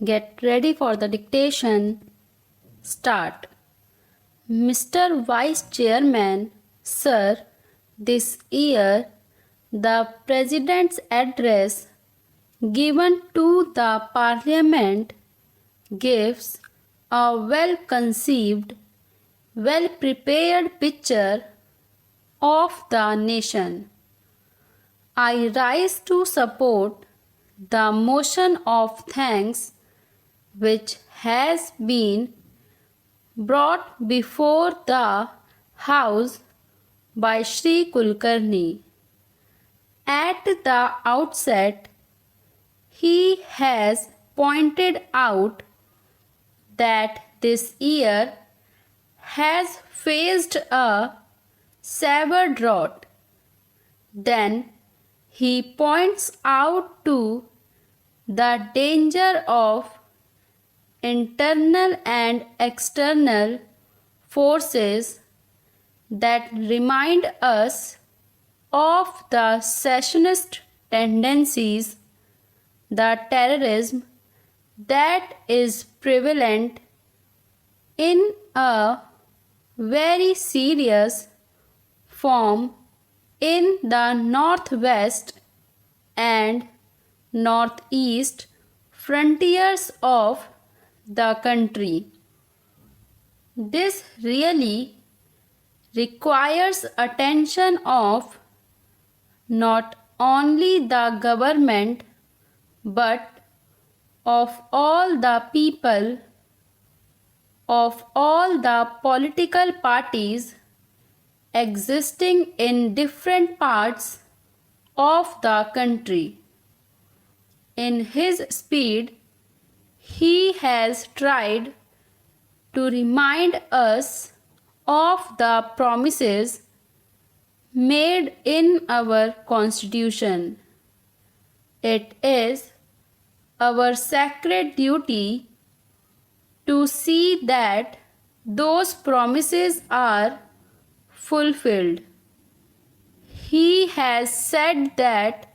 Get ready for the dictation. Start. Mr. Vice Chairman, Sir, this year the President's address given to the Parliament gives a well-conceived, well-prepared picture of the nation. I rise to support the motion of thanks which has been brought before the House by Shri Kulkarni. At the outset, he has pointed out that this year has faced a severe drought. Then he points out to the danger of internal and external forces that remind us of the secessionist tendencies, the terrorism that is prevalent in a very serious form in the northwest and northeast frontiers of the country. This really requires attention of not only the government but of all the people, of all the political parties existing in different parts of the country. In his speech, he has tried to remind us of the promises made in our Constitution. It is our sacred duty to see that those promises are fulfilled. He has said that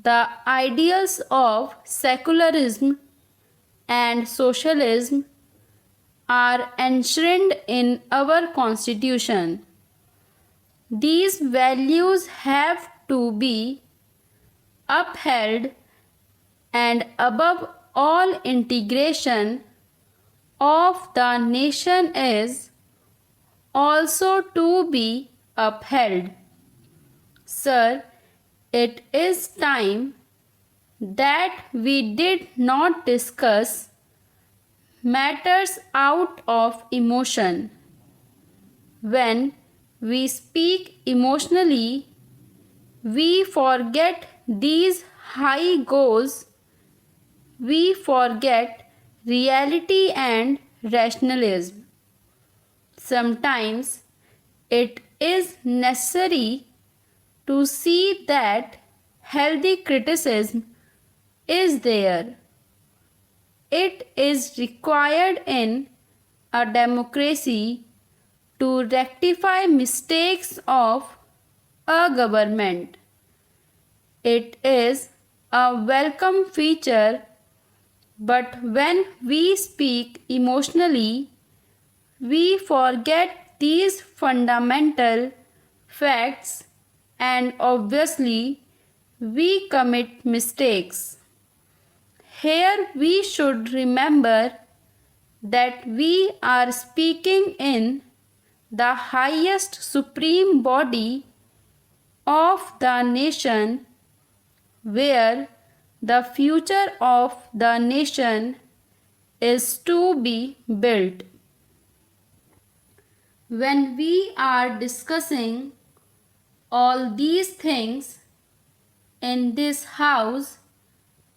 the ideals of secularism and socialism are enshrined in our Constitution. These values have to be upheld, and above all, integration of the nation is also to be upheld. Sir, it is time that we did not discuss matters out of emotion. When we speak emotionally, we forget these high goals, we forget reality and rationalism. Sometimes it is necessary to see that healthy criticism is there. It is required in a democracy to rectify mistakes of a government. It is a welcome feature, but when we speak emotionally, we forget these fundamental facts and obviously we commit mistakes. Here we should remember that we are speaking in the highest supreme body of the nation, where the future of the nation is to be built. When we are discussing all these things in this house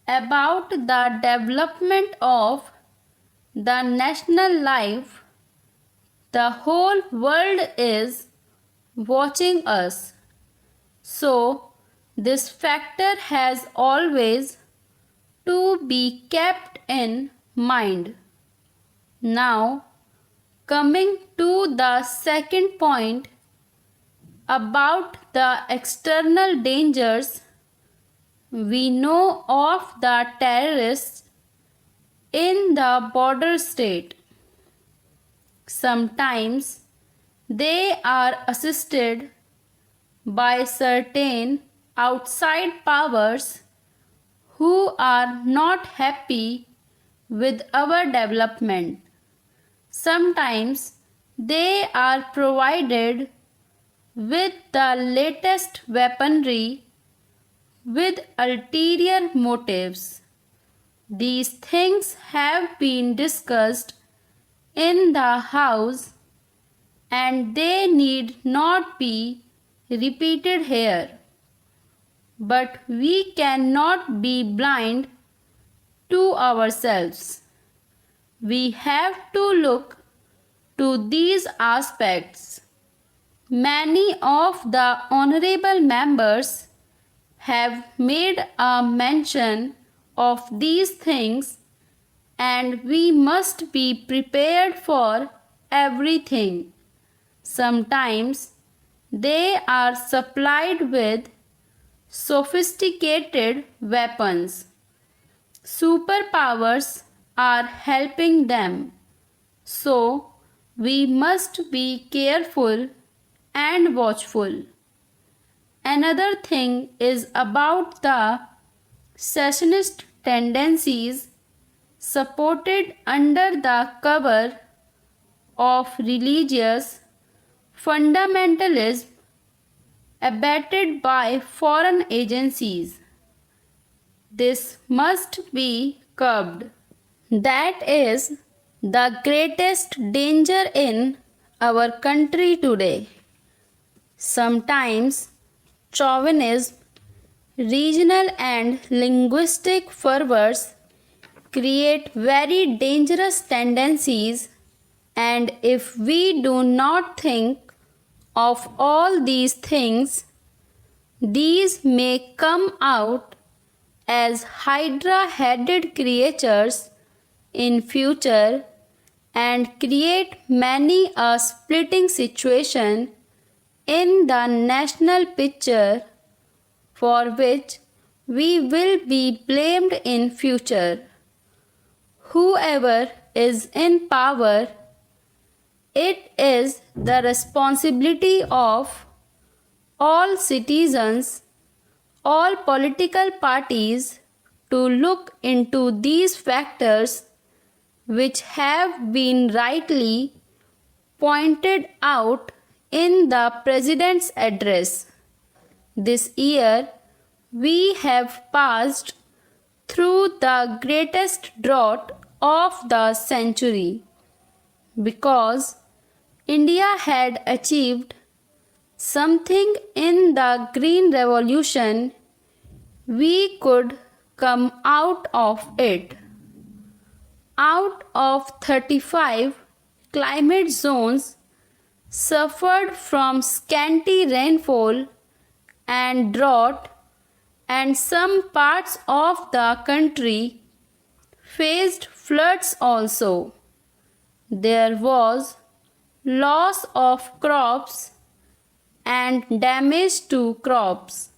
about the development of the national life, the whole world is watching us. So, this factor has always to be kept in mind. Now, coming to the second point about the external dangers, we know of the terrorists in the border state. Sometimes they are assisted by certain outside powers who are not happy with our development. Sometimes they are provided with the latest weaponry with ulterior motives. These things have been discussed in the House and they need not be repeated here. But we cannot be blind to ourselves. We have to look to these aspects. Many of the honorable members have made a mention of these things, and we must be prepared for everything. Sometimes they are supplied with sophisticated weapons. Superpowers are helping them. So we must be careful and watchful. Another thing is about the secessionist tendencies supported under the cover of religious fundamentalism abetted by foreign agencies. This must be curbed. That is the greatest danger in our country today. Sometimes chauvinism, regional and linguistic fervors create very dangerous tendencies, and if we do not think of all these things, these may come out as hydra-headed creatures in future and create many a splitting situation in the national picture for which we will be blamed in future. Whoever is in power, it is the responsibility of all citizens, all political parties to look into these factors which have been rightly pointed out in the President's address. This year we have passed through the greatest drought of the century because India had achieved something in the Green Revolution. We could come out of it. Out of 35 climate zones suffered from scanty rainfall and drought, and some parts of the country faced floods also. There was loss of crops and damage to crops.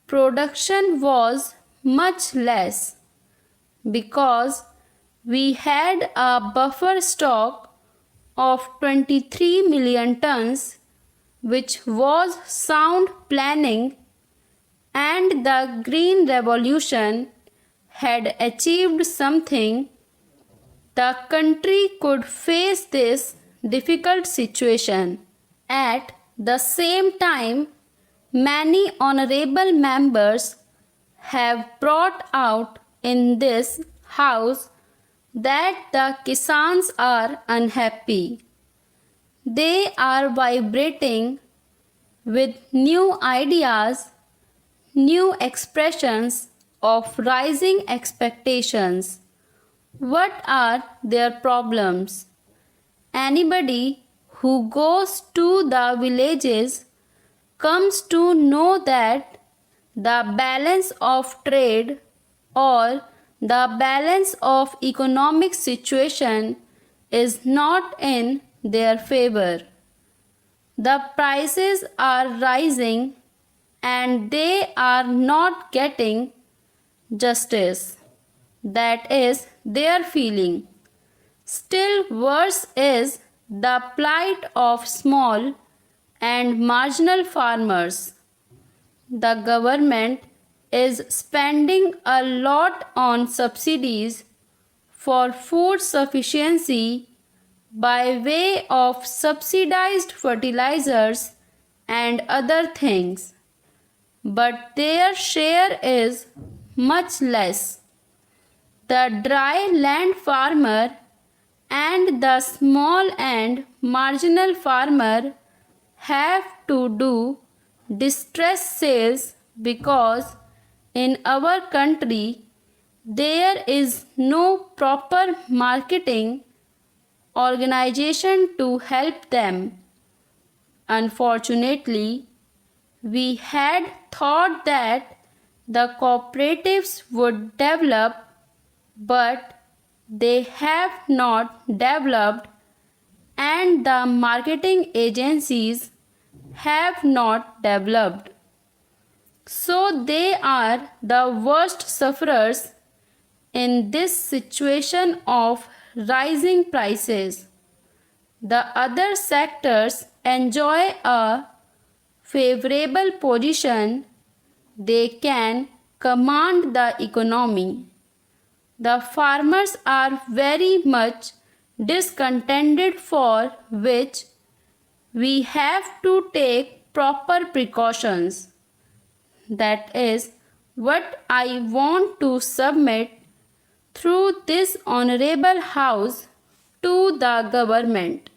Production was much less because we had a buffer stock of 23 million tons, which was sound planning, and the Green Revolution had achieved something. The country could face this difficult situation. At the same time, many honorable members have brought out in this House that the Kisans are unhappy. They are vibrating with new ideas, new expressions of rising expectations. What are their problems? Anybody who goes to the villages comes to know that the balance of trade or the balance of economic situation is not in their favor. The prices are rising and they are not getting justice. That is their feeling. Still worse is the plight of small and marginal farmers. The government is spending a lot on subsidies for food sufficiency by way of subsidized fertilizers and other things, but their share is much less. The dry land farmer and the small and marginal farmer have to do distress sales because in our country there is no proper marketing organization to help them. Unfortunately, we had thought that the cooperatives would develop, but they have not developed, and the marketing agencies have not developed. So they are the worst sufferers in this situation of rising prices. The other sectors enjoy a favorable position. They can command the economy. The farmers are very much discontented, for which we have to take proper precautions. That is what I want to submit through this honorable house to the government.